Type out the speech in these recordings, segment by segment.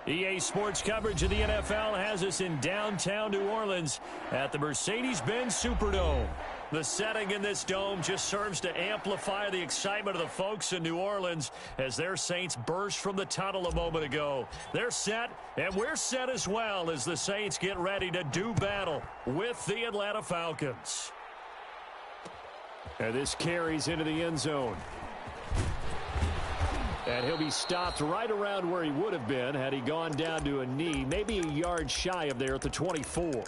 EA Sports coverage of the NFL has us in downtown New Orleans at the Mercedes-Benz Superdome. The setting in this dome just serves to amplify the excitement of the folks in New Orleans as their Saints burst from the tunnel a moment ago. They're set, and we're set as well as the Saints get ready to do battle with the Atlanta Falcons. And this carries into the end zone. And he'll be stopped right around where he would have been had he gone down to a knee, maybe a yard shy of there at the 24.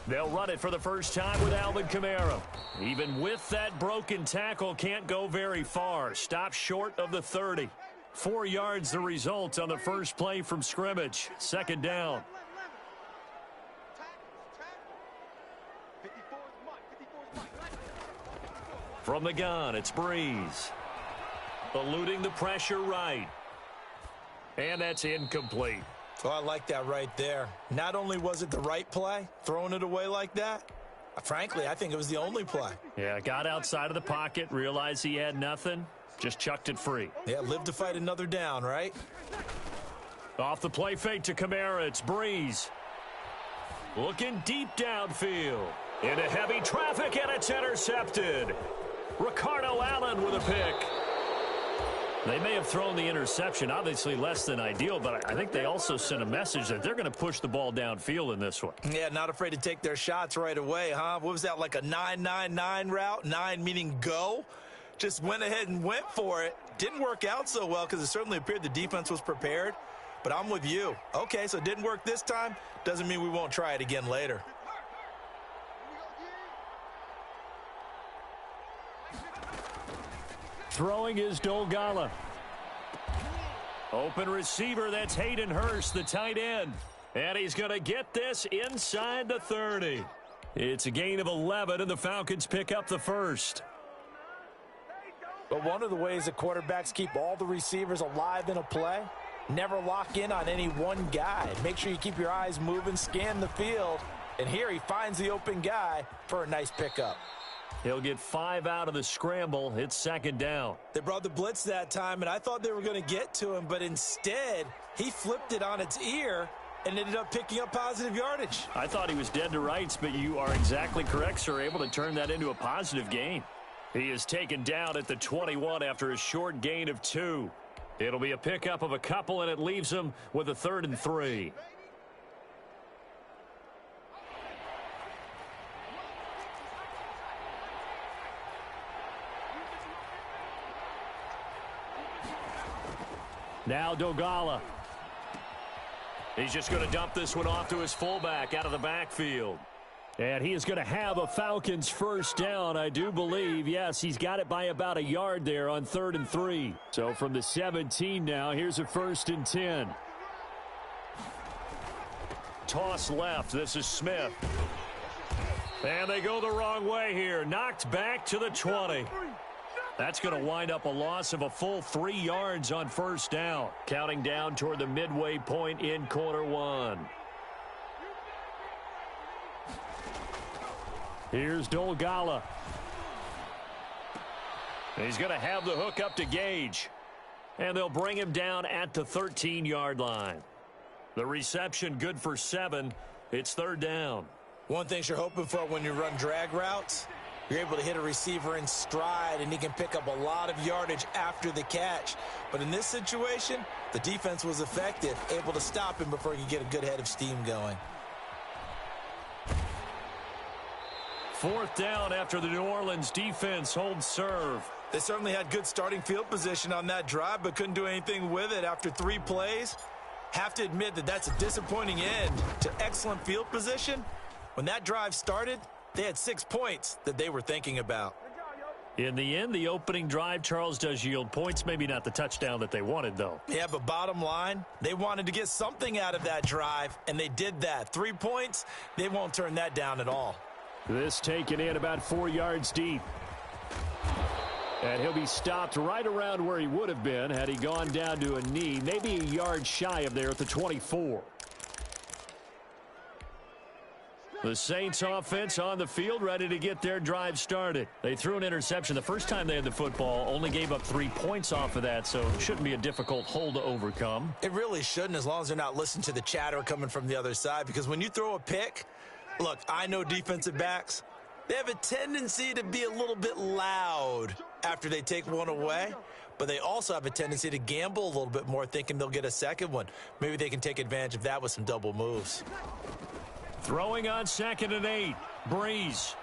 They'll run it for the first time with Alvin Kamara. Even with that broken tackle, can't go very far. Stopped short of the 30. 4 yards the result on the first play from scrimmage. Second down. From the gun, it's Breeze. Eluding the pressure right. And that's incomplete. Oh, I like that right there. Not only was it the right play, throwing it away like that, frankly, I think it was the only play. Yeah, got outside of the pocket, realized he had nothing, just chucked it free. Yeah, live to fight another down, right? Off the play fake to Kamara, it's Breeze. Looking deep downfield. Into heavy traffic, and it's intercepted. Ricardo Allen with a pick. They may have thrown the interception, obviously less than ideal, but I think they also sent a message that they're going to push the ball downfield in this one. Yeah, not afraid to take their shots right away, huh? What was that, like a 9-9-9 route? 9 meaning go? Just went ahead and went for it. Didn't work out so well because it certainly appeared the defense was prepared, but I'm with you. Okay, so it didn't work this time. Doesn't mean we won't try it again later. Throwing is Dolgala. Open receiver, that's Hayden Hurst, the tight end. And he's going to get this inside the 30. It's a gain of 11, and the Falcons pick up the first. But one of the ways that quarterbacks keep all the receivers alive in a play, never lock in on any one guy. Make sure you keep your eyes moving, scan the field. And here he finds the open guy for a nice pickup. He'll get 5 out of the scramble. It's second down. They brought the blitz that time, and I thought they were going to get to him, but instead, he flipped it on its ear and ended up picking up positive yardage. I thought he was dead to rights, but you are exactly correct, sir. Able to turn that into a positive gain. He is taken down at the 21 after a short gain of 2. It'll be a pickup of a couple, and it leaves him with a 3rd and 3. Now Dolgala. He's just going to dump this one off to his fullback out of the backfield. And he is going to have a Falcons first down, I do believe. Yes, he's got it by about a yard there on 3rd and 3. So from the 17 now, here's a 1st and 10. Toss left. This is Smith. And they go the wrong way here. Knocked back to the 20. That's going to wind up a loss of a full 3 yards on first down. Counting down toward the midway point in quarter 1. Here's Dolgala. He's going to have the hook up to Gage. And they'll bring him down at the 13-yard line. The reception good for 7. It's 3rd down. One thing you're hoping for when you run drag routes, you're able to hit a receiver in stride, and he can pick up a lot of yardage after the catch. But in this situation, the defense was effective, able to stop him before he could get a good head of steam going. 4th down after the New Orleans defense holds serve. They certainly had good starting field position on that drive, but couldn't do anything with it after 3 plays. Have to admit that that's a disappointing end to excellent field position. When that drive started, they had 6 points that they were thinking about. In the end, the opening drive, Charles, does yield points. Maybe not the touchdown that they wanted, though. Yeah, but bottom line, they wanted to get something out of that drive, and they did that. 3 points, they won't turn that down at all. This taken in about 4 yards deep. And he'll be stopped right around where he would have been had he gone down to a knee, maybe a yard shy of there at the 24. The Saints offense on the field, ready to get their drive started. They threw an interception the first time they had the football, only gave up 3 points off of that, so it shouldn't be a difficult hole to overcome. It really shouldn't, as long as they're not listening to the chatter coming from the other side, because when you throw a pick, look, I know defensive backs, they have a tendency to be a little bit loud after they take one away, but they also have a tendency to gamble a little bit more, thinking they'll get a second one. Maybe they can take advantage of that with some double moves. Throwing on 2nd and 8. Breeze.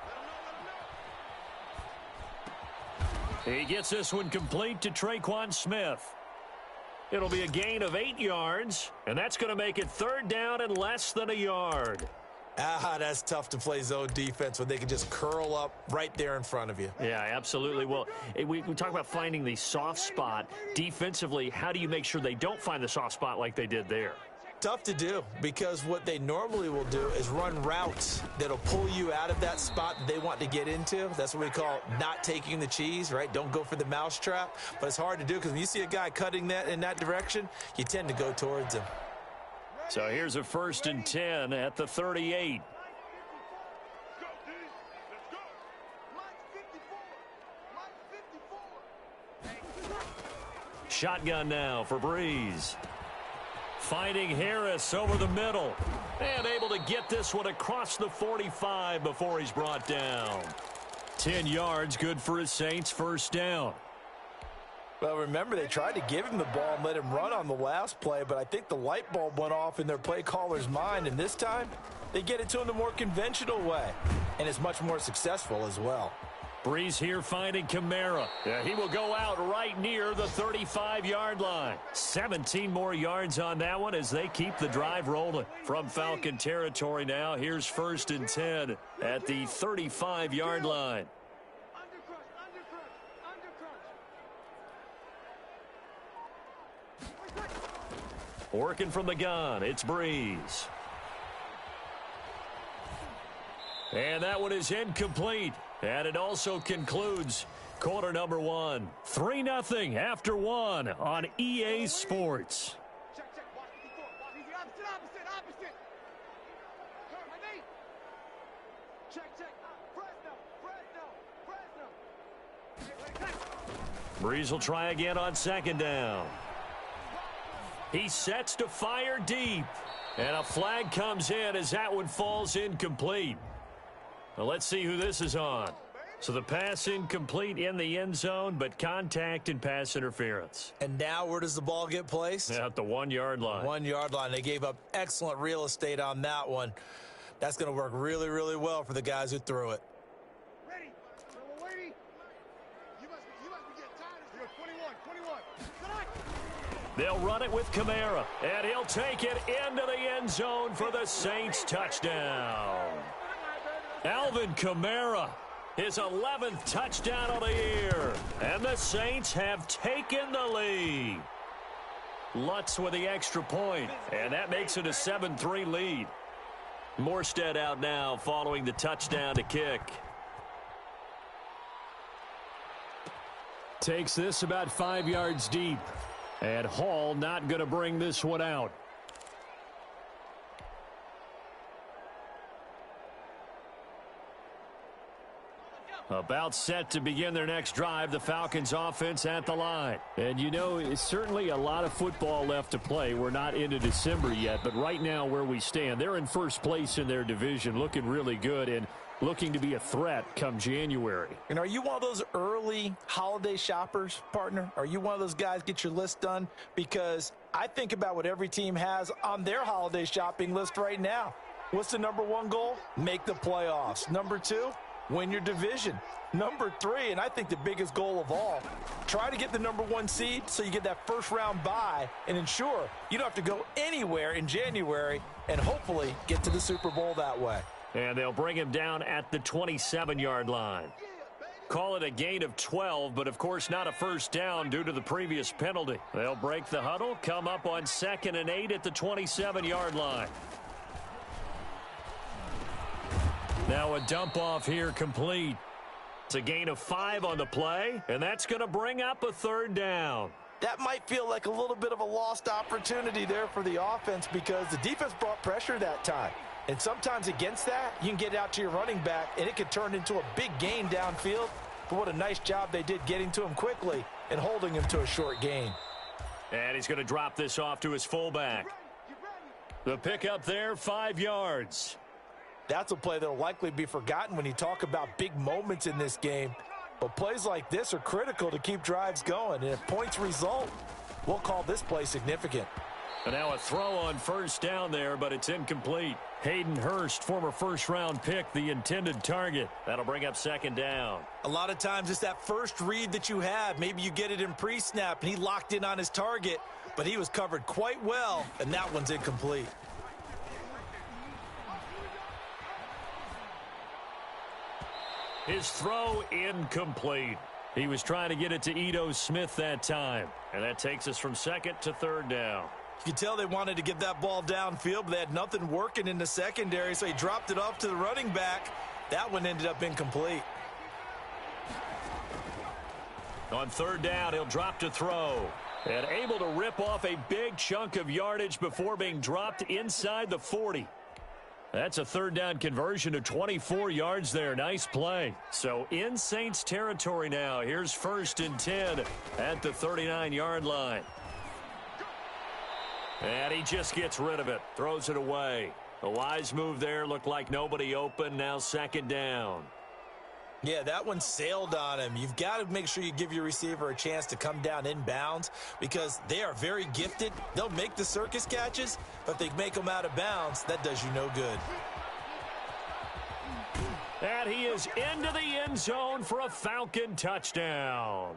He gets this one complete to Traquan Smith. It'll be a gain of 8 yards, and that's going to make it 3rd down and less than a yard. That's tough to play zone defense when they can just curl up right there in front of you. Yeah, absolutely. Well, we talk about finding the soft spot. Defensively, how do you make sure they don't find the soft spot like they did there? Tough to do, because what they normally will do is run routes that'll pull you out of that spot that they want to get into. That's what we call not taking the cheese, right? Don't go for the mousetrap. But it's hard to do, because when you see a guy cutting that in that direction, you tend to go towards him. So here's a 1st and 10 at the 38. Shotgun now for Breeze. Finding Harris over the middle. And able to get this one across the 45 before he's brought down. 10 yards, good for his Saints, 1st down. Well, remember, they tried to give him the ball and let him run on the last play, but I think the light bulb went off in their play caller's mind, and this time they get it to him the more conventional way, and it's much more successful as well. Breeze here finding Kamara. Yeah, he will go out right near the 35-yard line. 17 more yards on that one as they keep the drive rolling. From Falcon territory now, here's 1st and 10 at the 35-yard line. Working from the gun, it's Breeze. And that one is incomplete. And it also concludes quarter number 1. 3-0 after 1 on EA Sports. Breeze will try again on 2nd down. He sets to fire deep. And a flag comes in as that one falls incomplete. Well, let's see who this is on. So the pass incomplete in the end zone, but contact and pass interference. And now where does the ball get placed? At the 1-yard line. 1-yard line. They gave up excellent real estate on that one. That's going to work really, really well for the guys who threw it. Ready. You must be getting tired. 21. They'll run it with Kamara, and he'll take it into the end zone for the Saints touchdown. Alvin Kamara, his 11th touchdown of the year. And the Saints have taken the lead. Lutz with the extra point, and that makes it a 7-3 lead. Morstead out now following the touchdown to kick. Takes this about 5 yards deep. And Hall not going to bring this one out. About set to begin their next drive, the Falcons offense at the line. And you know, it's certainly a lot of football left to play. We're not into December yet, but right now where we stand, they're in first place in their division, looking really good and looking to be a threat come January. And are you one of those early holiday shoppers, partner? Are you one of those guys get your list done? Because I think about what every team has on their holiday shopping list right now. What's the number 1 goal? Make the playoffs. Number 2? Win your division. Number 3, and I think the biggest goal of all, try to get the number 1 seed so you get that first-round bye and ensure you don't have to go anywhere in January and hopefully get to the Super Bowl that way. And they'll bring him down at the 27-yard line. Call it a gain of 12, but of course not a first down due to the previous penalty. They'll break the huddle, come up on 2nd and 8 at the 27-yard line. Now a dump off here complete. It's a gain of 5 on the play, and that's going to bring up a third down. That might feel like a little bit of a lost opportunity there for the offense because the defense brought pressure that time. And sometimes against that, you can get out to your running back, and it could turn into a big gain downfield. But what a nice job they did getting to him quickly and holding him to a short gain. And he's going to drop this off to his fullback. The pickup there, 5 yards. That's a play that will likely be forgotten when you talk about big moments in this game. But plays like this are critical to keep drives going. And if points result, we'll call this play significant. And now a throw on first down there, but it's incomplete. Hayden Hurst, former first-round pick, the intended target. That'll bring up second down. A lot of times it's that first read that you have. Maybe you get it in pre-snap, and he locked in on his target, but he was covered quite well, and that one's incomplete. His throw incomplete. He was trying to get it to Ito Smith that time. And that takes us from second to third down. You could tell they wanted to get that ball downfield, but they had nothing working in the secondary, so he dropped it off to the running back. That one ended up incomplete. On third down, he'll drop to throw. And able to rip off a big chunk of yardage before being dropped inside the 40. That's a third down conversion to 24 yards there. Nice play. So in Saints territory now. Here's 1st and 10 at the 39-yard line. And he just gets rid of it. Throws it away. A wise move there. Looked like nobody open. Now second down. Yeah, that one sailed on him. You've got to make sure you give your receiver a chance to come down inbounds because they are very gifted. They'll make the circus catches, but they make them out of bounds. That does you no good. And he is into the end zone for a Falcon touchdown.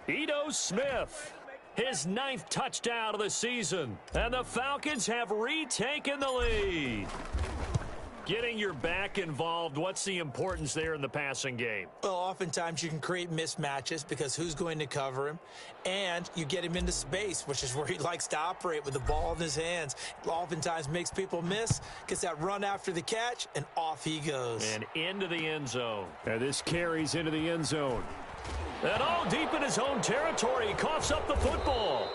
Ito Smith, his 9th touchdown of the season. And the Falcons have retaken the lead. Getting your back involved, what's the importance there in the passing game? Well, oftentimes you can create mismatches because who's going to cover him? And you get him into space, which is where he likes to operate with the ball in his hands. It oftentimes makes people miss, gets that run after the catch, and off he goes. And into the end zone. And this carries into the end zone. And deep in his own territory, he coughs up the football.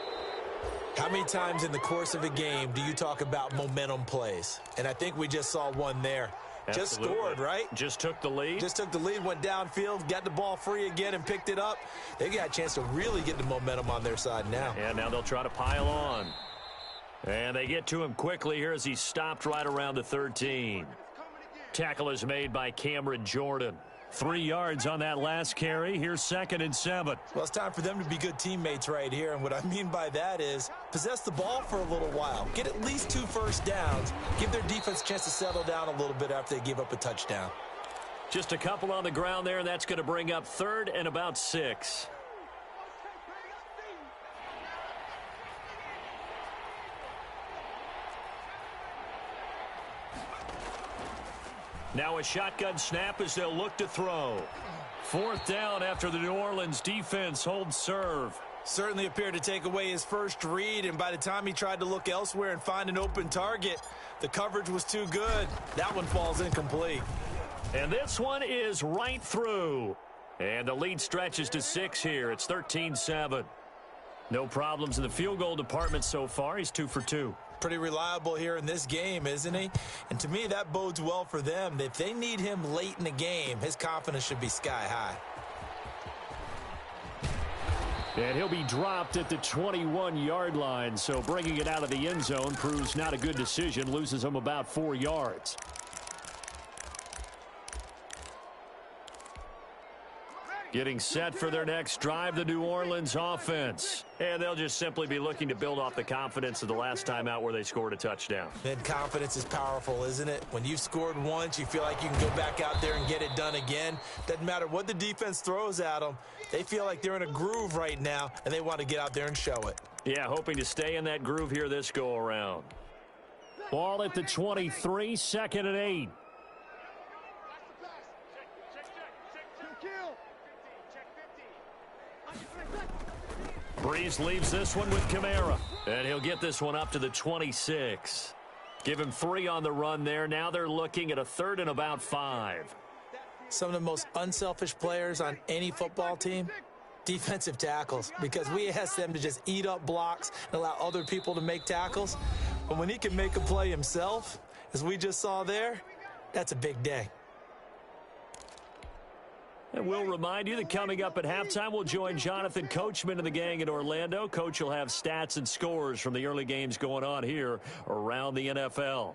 How many times in the course of a game do you talk about momentum plays? And I think we just saw one there. Absolutely. Just scored, right? Just took the lead. Just took the lead, went downfield, got the ball free again and picked it up. They got a chance to really get the momentum on their side now. And now they'll try to pile on. And they get to him quickly here as he stopped right around the 13. Tackle is made by Cameron Jordan. 3 yards on that last carry. Here's 2nd and 7. Well, it's time for them to be good teammates right here. And what I mean by that is possess the ball for a little while. Get at least 2 first downs. Give their defense a chance to settle down a little bit after they give up a touchdown. Just a couple on the ground there, and that's going to bring up 3rd and about 6. Now a shotgun snap as they'll look to throw. 4th down after the New Orleans defense holds serve. Certainly appeared to take away his first read, and by the time he tried to look elsewhere and find an open target, the coverage was too good. That one falls incomplete. And this one is right through. And the lead stretches to 6 here. It's 13-7. No problems in the field goal department so far. He's 2 for 2. Pretty reliable here in this game, isn't he? And to me, that bodes well for them. If they need him late in the game, his confidence should be sky high. And he'll be dropped at the 21-yard line, so bringing it out of the end zone proves not a good decision, loses him about 4 yards. Getting set for their next drive, the New Orleans offense. And they'll just simply be looking to build off the confidence of the last time out where they scored a touchdown. And confidence is powerful, isn't it? When you've scored once, you feel like you can go back out there and get it done again. Doesn't matter what the defense throws at them. They feel like they're in a groove right now, and they want to get out there and show it. Yeah, hoping to stay in that groove here this go-around. Ball at the 23, 2nd and 8. Breeze leaves this one with Kamara. And he'll get this one up to the 26. Give him 3 on the run there. Now they're looking at a 3rd and about 5. Some of the most unselfish players on any football team, defensive tackles, because we ask them to just eat up blocks and allow other people to make tackles. But when he can make a play himself, as we just saw there, that's a big day. And we'll remind you that coming up at halftime, we'll join Jonathan Coachman and the gang in Orlando. Coach will have stats and scores from the early games going on here around the NFL.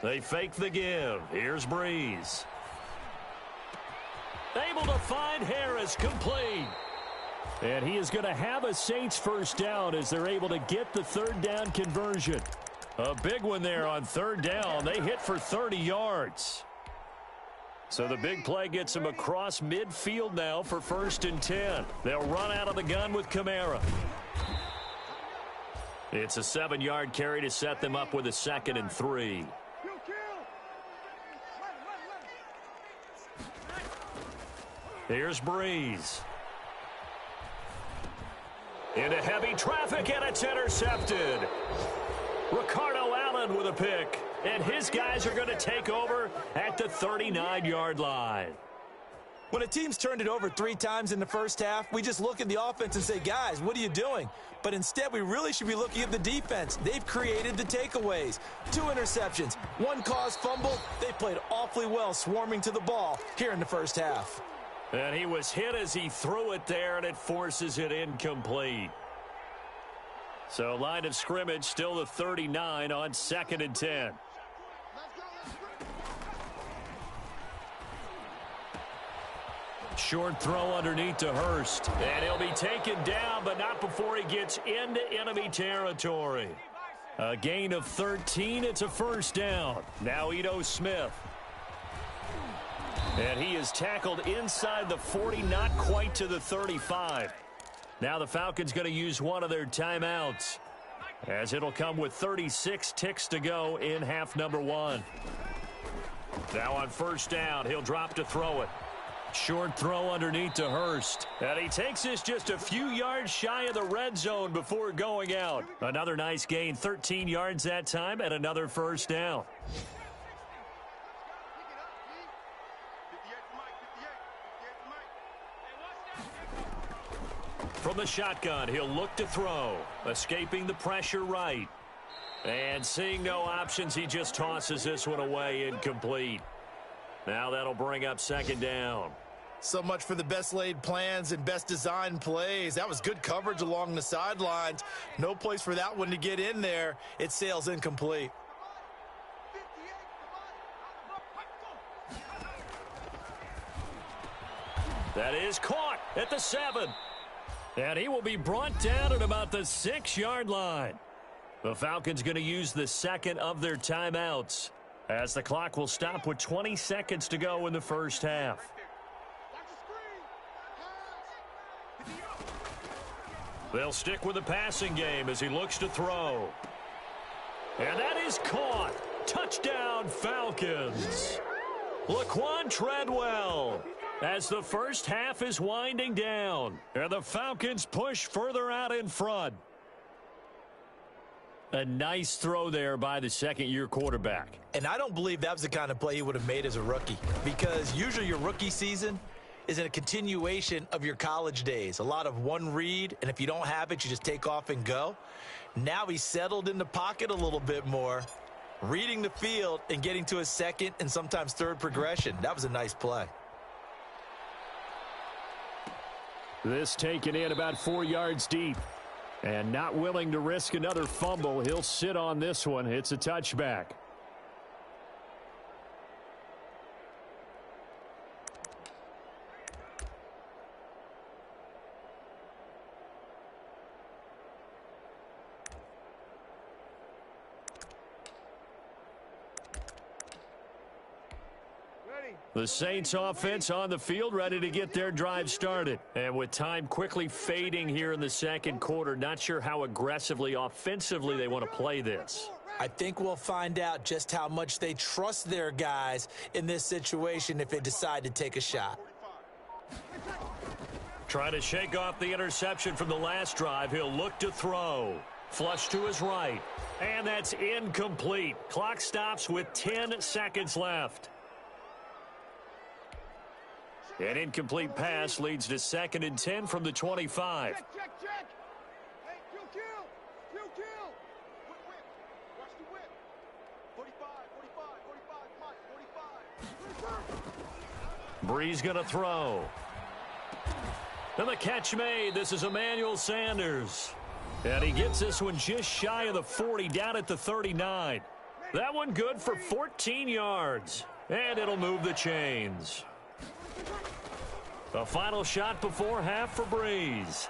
They fake the give. Here's Breeze. Able to find Harris, complete. And he is going to have a Saints first down as they're able to get the third down conversion. A big one there on third down. They hit for 30 yards. So the big play gets them across midfield now for 1st and 10. They'll run out of the gun with Kamara. It's a 7-yard carry to set them up with a 2nd and 3. Here's Breeze. Into heavy traffic, and it's intercepted. Ricardo Allen with a pick, and his guys are going to take over at the 39-yard line. When a team's turned it over 3 times in the first half, we just look at the offense and say, guys, what are you doing? But instead, we really should be looking at the defense. They've created the takeaways. 2 interceptions, 1 caused fumble. They played awfully well swarming to the ball here in the first half. And he was hit as he threw it there, and it forces it incomplete. So line of scrimmage still the 39 on 2nd and 10. Short throw underneath to Hurst. And he'll be taken down, but not before he gets into enemy territory. A gain of 13. It's a first down. Now Ito Smith. And he is tackled inside the 40, not quite to the 35. Now the Falcons going to use one of their timeouts, as it'll come with 36 ticks to go in half number 1. Now on first down, he'll drop to throw it. Short throw underneath to Hurst. And he takes this just a few yards shy of the red zone before going out. Another nice gain, 13 yards that time, and another first down. From the shotgun, he'll look to throw. Escaping the pressure right. And seeing no options, he just tosses this one away, incomplete. Now that'll bring up 2nd down. So much for the best laid plans and best designed plays. That was good coverage along the sidelines. No place for that one to get in there. It sails incomplete. That is caught at the 7. And he will be brought down at about the 6-yard line. The Falcons going to use the 2nd of their timeouts, as the clock will stop with 20 seconds to go in the first half. They'll stick with the passing game as he looks to throw. And that is caught. Touchdown, Falcons. Laquan Treadwell, as the first half is winding down, and the Falcons push further out in front. A nice throw there by the 2nd-year quarterback. And I don't believe that was the kind of play he would have made as a rookie, because usually your rookie season is a continuation of your college days. A lot of one read, and if you don't have it, you just take off and go. Now he's settled in the pocket a little bit more, reading the field and getting to his 2nd and sometimes 3rd progression. That was a nice play. This taken in about 4 yards deep. And not willing to risk another fumble. He'll sit on this one. It's a touchback. The Saints offense on the field, ready to get their drive started. And with time quickly fading here in the 2nd quarter, not sure how aggressively, offensively they want to play this. I think we'll find out just how much they trust their guys in this situation if they decide to take a shot. Trying to shake off the interception from the last drive. He'll look to throw. Flush to his right. And that's incomplete. Clock stops with 10 seconds left. An incomplete pass leads to 2nd and 10 from the 25. Check. Hey, kill. Whip. Watch the whip. 45, Mike, 45. Breeze going to throw. And the catch made. This is Emmanuel Sanders. And he gets this one just shy of the 40, down at the 39. That one good for 14 yards. And it'll move the chains. A final shot before half for Breeze.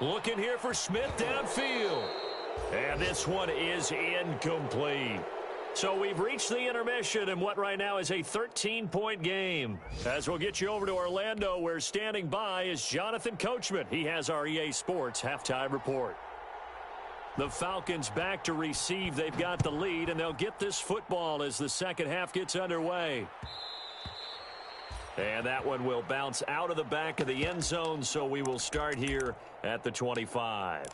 Looking here for Smith downfield. And this one is incomplete. So we've reached the intermission in what right now is a 13-point game. As we'll get you over to Orlando, where standing by is Jonathan Coachman. He has our EA Sports halftime report. The Falcons back to receive. They've got the lead, and they'll get this football as the second half gets underway. And that one will bounce out of the back of the end zone, so we will start here at the 25.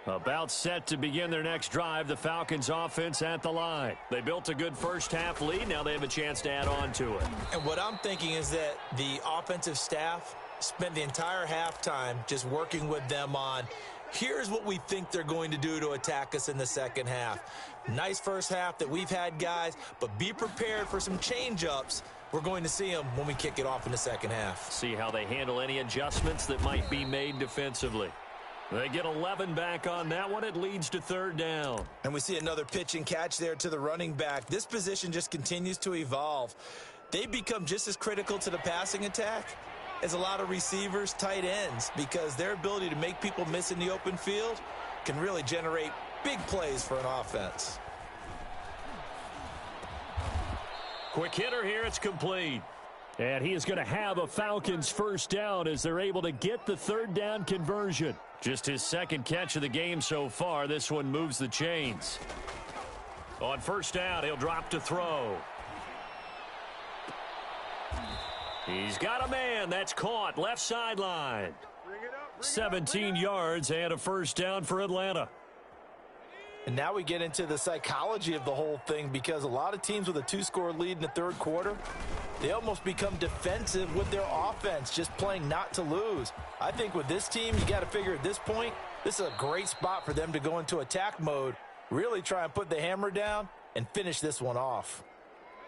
About set to begin their next drive, the Falcons offense at the line. They built a good first half lead. Now they have a chance to add on to it. And what I'm thinking is that the offensive staff spent the entire halftime just working with them on, here's what we think they're going to do to attack us in the second half. Nice first half that we've had, guys, but be prepared for some change-ups. We're going to see them when we kick it off in the second half. See how they handle any adjustments that might be made defensively. They get 11 back on that one. It leads to 3rd down. And we see another pitch and catch there to the running back. This position just continues to evolve. They become just as critical to the passing attack as a lot of receivers, tight ends, because their ability to make people miss in the open field can really generate big plays for an offense. Quick hitter here. It's complete. And he is going to have a Falcons first down as they're able to get the 3rd down conversion. Just his 2nd catch of the game so far. This one moves the chains. On first down, he'll drop to throw. He's got a man. That's caught. Left sideline. 17 yards and a first down for Atlanta. And now we get into the psychology of the whole thing, because a lot of teams with a 2-score lead in the 3rd quarter, they almost become defensive with their offense, just playing not to lose. I think with this team, you got to figure at this point, this is a great spot for them to go into attack mode, really try and put the hammer down and finish this one off.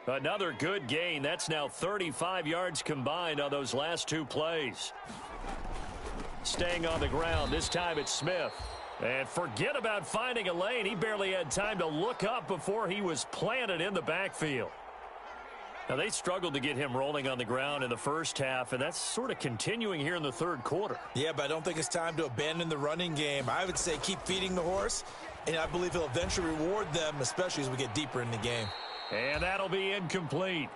Another good gain. That's now 35 yards combined on those last 2 plays. Staying on the ground, this time it's Smith. And forget about finding a lane. He barely had time to look up before he was planted in the backfield. Now, they struggled to get him rolling on the ground in the first half, and that's sort of continuing here in the 3rd quarter. Yeah, but I don't think it's time to abandon the running game. I would say keep feeding the horse, and I believe he'll eventually reward them, especially as we get deeper in the game. And that'll be incomplete.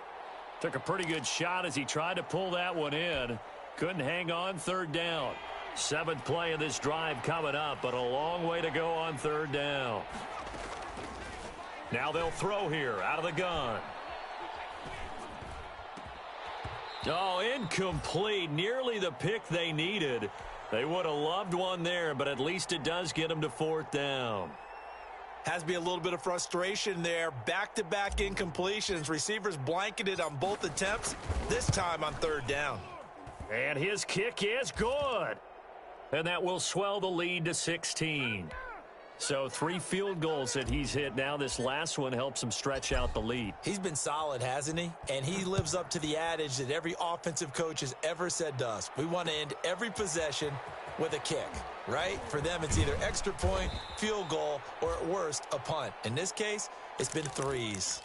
Took a pretty good shot as he tried to pull that one in. Couldn't hang on. 3rd down. 7th play of this drive coming up, but a long way to go on 3rd down. Now they'll throw here out of the gun. Oh, incomplete. Nearly the pick they needed. They would have loved one there, but at least it does get them to 4th down. Has to be a little bit of frustration there. Back-to-back incompletions. Receivers blanketed on both attempts, this time on 3rd down. And his kick is good. And that will swell the lead to 16. So 3 field goals that he's hit now. This last one helps him stretch out the lead. He's been solid, hasn't he? And he lives up to the adage that every offensive coach has ever said to us. We want to end every possession with a kick, right? For them, it's either extra point, field goal, or at worst, a punt. In this case, it's been 3s.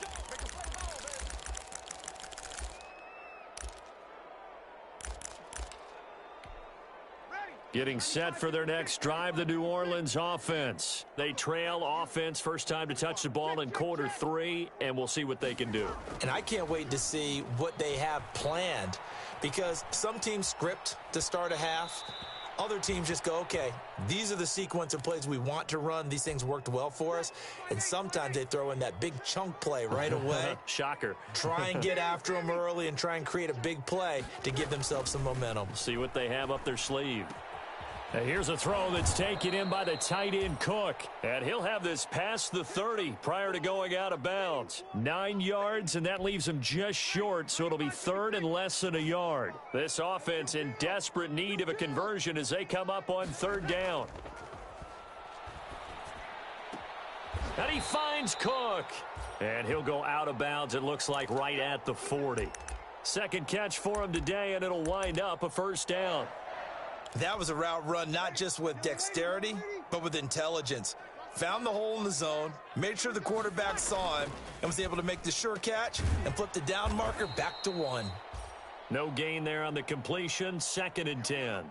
Getting set for their next drive, the New Orleans offense. They trail offense, first time to touch the ball in quarter 3, and we'll see what they can do. And I can't wait to see what they have planned, because some teams script to start a half. Other teams just go, okay, these are the sequence of plays we want to run. These things worked well for us. And sometimes they throw in that big chunk play right away. Shocker. Try and get after them early and try and create a big play to give themselves some momentum. See what they have up their sleeve. And here's a throw that's taken in by the tight end Cook. And he'll have this past the 30 prior to going out of bounds. 9 yards, and that leaves him just short, so it'll be third and less than a yard. This offense in desperate need of a conversion as they come up on third down. And he finds Cook. And he'll go out of bounds, it looks like, right at the 40. Second catch for him today, and it'll wind up a first down. That was a route run not just with dexterity, but with intelligence. Found the hole in the zone, made sure the quarterback saw him, and was able to make the sure catch and flip the down marker back to 1. No gain there on the completion, 2nd and 10.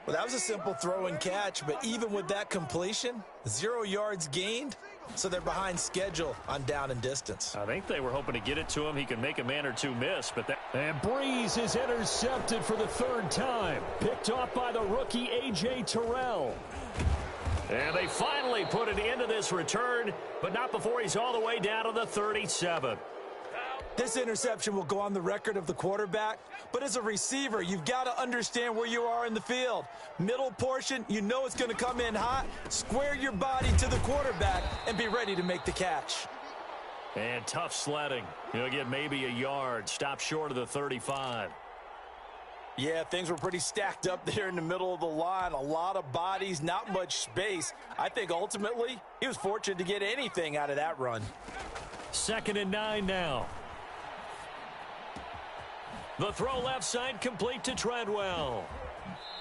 Well, that was a simple throw and catch, but even with that completion, 0 yards gained, so they're behind schedule on down and distance. I think they were hoping to get it to him. He could make a man or two miss, but that... And Breeze is intercepted for the 3rd time. Picked off by the rookie A.J. Terrell. And they finally put an end to this return, but not before he's all the way down to the 37. This interception will go on the record of the quarterback, but as a receiver, you've got to understand where you are in the field. Middle portion, you know it's going to come in hot. Square your body to the quarterback and be ready to make the catch. And tough sledding. He'll get maybe a yard. Stop short of the 35. Yeah, things were pretty stacked up there in the middle of the line. A lot of bodies, not much space. I think ultimately he was fortunate to get anything out of that run. 2nd and 9 now. The throw left side complete to Treadwell.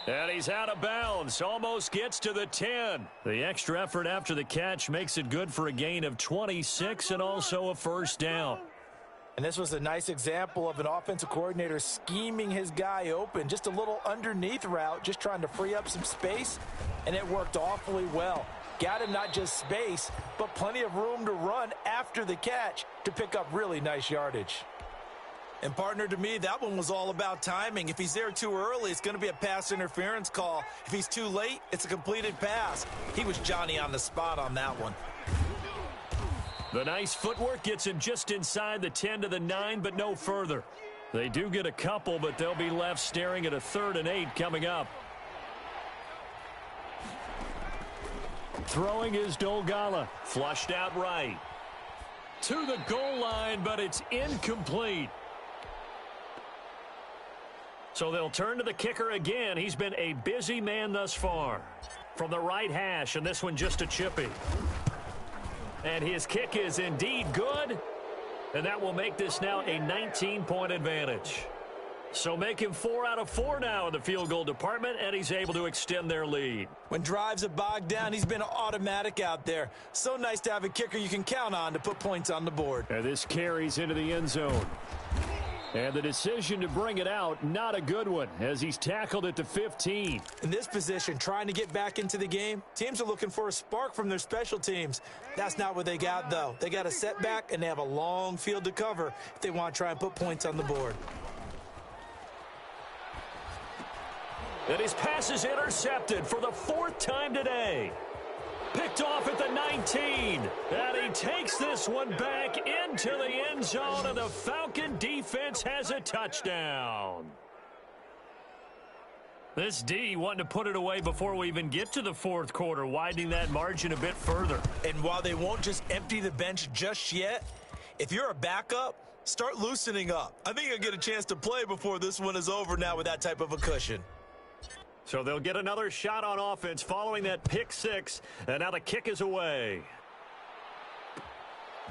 And he's out of bounds. Almost gets to the 10. The extra effort after the catch makes it good for a gain of 26 and also a first down. And this was a nice example of an offensive coordinator scheming his guy open. Just a little underneath route, just trying to free up some space, and it worked awfully well. Got him not just space, but plenty of room to run after the catch to pick up really nice yardage. And partner, to me, that one was all about timing. If he's there too early, it's going to be a pass interference call. If he's too late, it's a completed pass. He was Johnny on the spot on that one. The nice footwork gets him just inside the 10 to the 9, but no further. They do get a couple, but they'll be left staring at a 3rd and 8 coming up. Throwing is Dolgala. Flushed out right. To the goal line, but it's incomplete. So they'll turn to the kicker again. He's been a busy man thus far. From the right hash, and this one just a chippy. And his kick is indeed good. And that will make this now a 19-point advantage. So make him 4 out of 4 now in the field goal department, and he's able to extend their lead. When drives are bogged down, he's been automatic out there. So nice to have a kicker you can count on to put points on the board. And this carries into the end zone. And the decision to bring it out, not a good one, as he's tackled at the 15. In this position, trying to get back into the game, teams are looking for a spark from their special teams. That's not what they got, though. They got a setback, and they have a long field to cover if they want to try and put points on the board. And his pass is intercepted for the 4th time today. Picked off at the 19. And he takes this one back into the end zone, and the Falcon defense has a touchdown. This D wanting to put it away before we even get to the 4th quarter, widening that margin a bit further. And while they won't just empty the bench just yet, if you're a backup, start loosening up. I think you'll get a chance to play before this one is over now with that type of a cushion. So they'll get another shot on offense following that pick 6, and now the kick is away.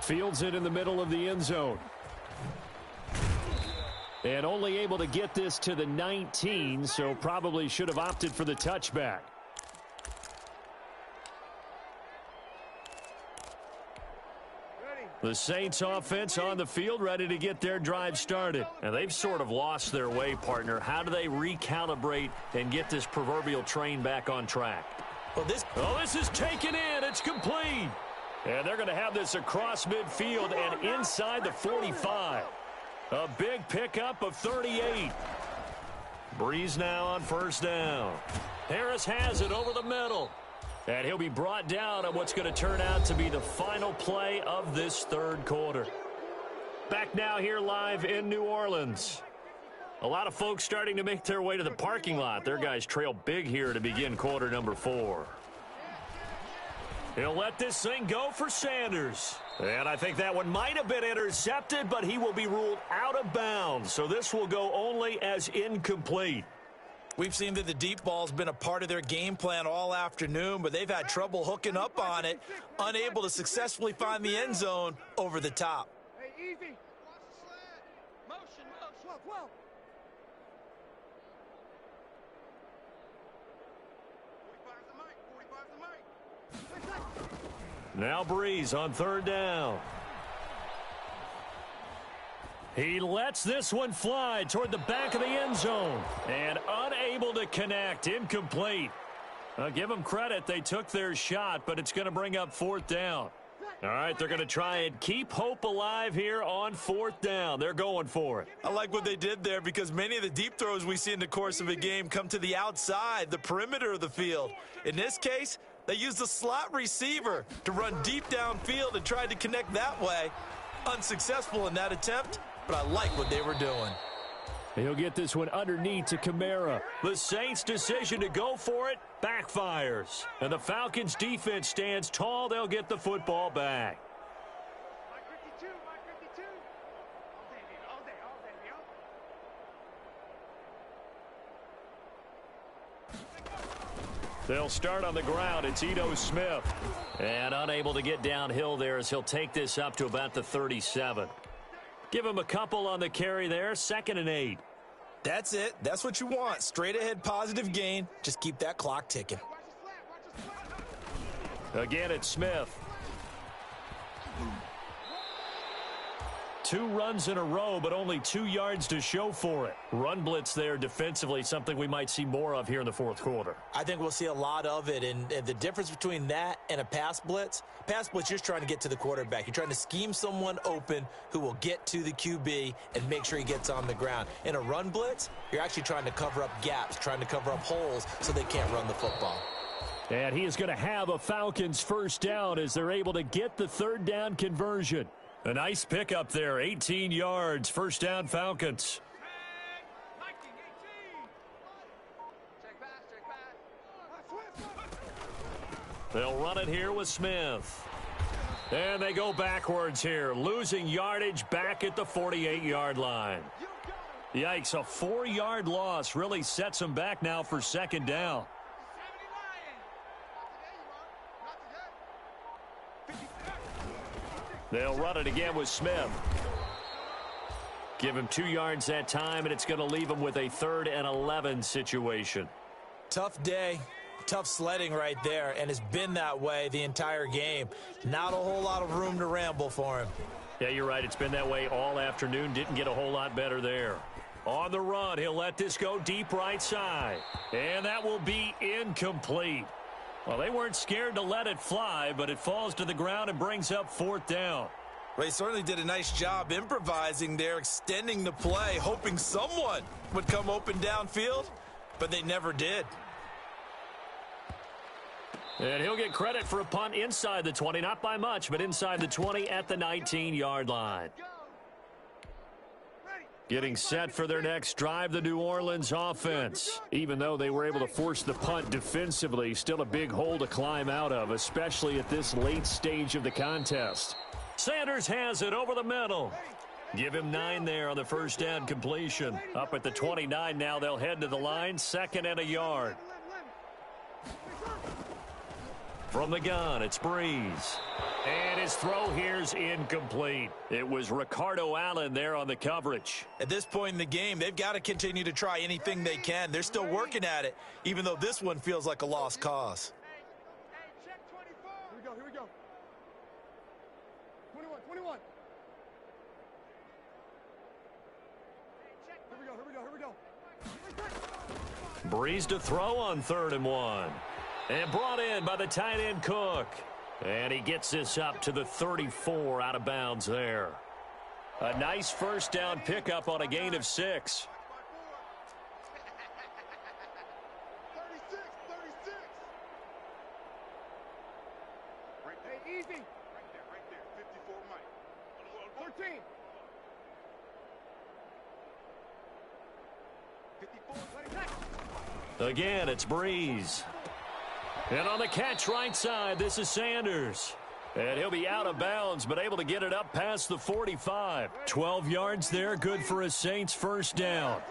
Fields it in the middle of the end zone. And only able to get this to the 19, so probably should have opted for the touchback. The Saints offense on the field, ready to get their drive started. And they've sort of lost their way, partner. How do they recalibrate and get this proverbial train back on track? Well, this is taken in. It's complete. And they're going to have this across midfield and inside the 45. A big pickup of 38. Breeze now on first down. Harris has it over the middle. And he'll be brought down on what's going to turn out to be the final play of this 3rd quarter. Back now here live in New Orleans. A lot of folks starting to make their way to the parking lot. Their guys trail big here to begin quarter number 4. He'll let this thing go for Sanders. And I think that one might have been intercepted, but he will be ruled out of bounds. So this will go only as incomplete. We've seen that the deep ball's been a part of their game plan all afternoon, but they've had trouble hooking up on it, unable to successfully find the end zone over the top. Hey, easy. Watch the slant. Motion, motion. 12. 45's the mic. 45's the mic. Now Breeze on third down. He lets this one fly toward the back of the end zone. And unable to connect. Incomplete. I'll give them credit. They took their shot, but it's going to bring up fourth down. All right, they're going to try and keep hope alive here on fourth down. They're going for it. I like what they did there because many of the deep throws we see in the course of a game come to the outside, the perimeter of the field. In this case, they used the slot receiver to run deep downfield and tried to connect that way. Unsuccessful in that attempt, but I like what they were doing. He'll get this one underneath to Kamara. The Saints' decision to go for it backfires. And the Falcons' defense stands tall. They'll get the football back. Mike 52, Mike 52. All day, yo. They'll start on the ground. It's Ito Smith. And unable to get downhill there as he'll take this up to about the 37. Give him a couple on the carry there. 2nd and 8. That's it. That's what you want. Straight ahead positive gain. Just keep that clock ticking. Watch the slant, watch the slant. Again, it's Smith. 2 runs in a row, but only 2 yards to show for it. Run blitz there defensively, something we might see more of here in the fourth quarter. I think we'll see a lot of it, and the difference between that and a pass blitz, you're just trying to get to the quarterback. You're trying to scheme someone open who will get to the QB and make sure he gets on the ground. In a run blitz, you're actually trying to cover up gaps, trying to cover up holes so they can't run the football. And he is going to have a Falcons first down as they're able to get the third down conversion. A nice pickup there, 18 yards, first down Falcons. Check back. They'll run it here with Smith. And they go backwards here, losing yardage back at the 48-yard line. Yikes, a 4-yard loss really sets them back now for second down. They'll run it again with Smith. Give him 2 yards that time, and it's going to leave him with a 3rd and 11 situation. Tough day, tough sledding right there, and it's been that way the entire game. Not a whole lot of room to ramble for him. Yeah, you're right. It's been that way all afternoon. Didn't get a whole lot better there. On the run, he'll let this go deep right side. And that will be incomplete. Well, they weren't scared to let it fly, but it falls to the ground and brings up fourth down. Well, he certainly did a nice job improvising there, extending the play, hoping someone would come open downfield, but they never did. And he'll get credit for a punt inside the 20, not by much, but inside the 20 at the 19-yard line. Getting set for their next drive, the New Orleans offense. Even though they were able to force the punt defensively, still a big hole to climb out of, especially at this late stage of the contest. Sanders has it over the middle. Give him 9 there on the first down completion. Up at the 29 now, they'll head to the line, 2nd and a yard. From the gun, it's Breeze. And his throw here's incomplete. It was Ricardo Allen there on the coverage. At this point in the game, they've got to continue to try anything they can. They're still working at it, even though this one feels like a lost cause. Hey, check 24. Here we go. 21. Here we go. Breeze to throw on 3rd and 1. And brought in by the tight end Cook. And he gets this up to the 34 out of bounds there. A nice first down pickup on a gain of 6. 36. Hey, easy. Right there. 54 Mike. 14. Again, it's Breeze. And on the catch right side, this is Sanders. And he'll be out of bounds, but able to get it up past the 45. 12 yards there, good for a Saints first down.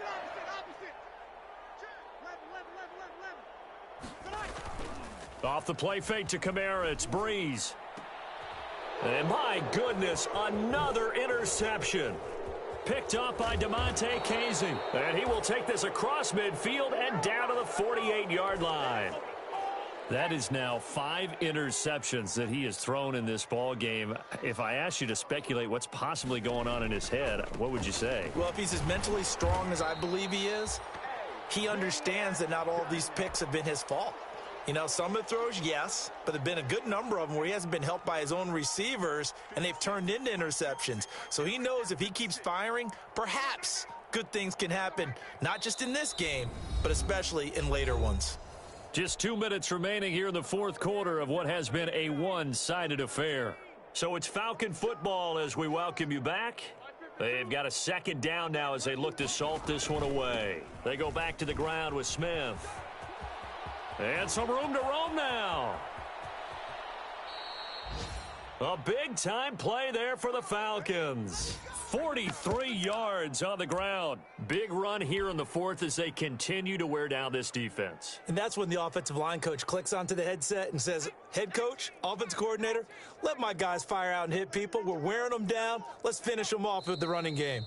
Off the play fake to Kamara, it's Breeze. And my goodness, another interception. Picked up by DeMonte Casey. And he will take this across midfield and down to the 48-yard line. That is now 5 interceptions that he has thrown in this ball game. If I asked you to speculate what's possibly going on in his head, what would you say? Well, if he's as mentally strong as I believe he is, he understands that not all of these picks have been his fault. You know, some of the throws, yes, but there have been a good number of them where he hasn't been helped by his own receivers, and they've turned into interceptions. So he knows if he keeps firing, perhaps good things can happen, not just in this game, but especially in later ones. Just 2 minutes remaining here in the fourth quarter of what has been a one-sided affair. So it's Falcon football as we welcome you back. They've got a second down now as they look to salt this one away. They go back to the ground with Smith. And some room to roam now. A big-time play there for the Falcons. 43 yards on the ground. Big run here in the fourth as they continue to wear down this defense. And that's when the offensive line coach clicks onto the headset and says, head coach, offensive coordinator, let my guys fire out and hit people. We're wearing them down. Let's finish them off with the running game.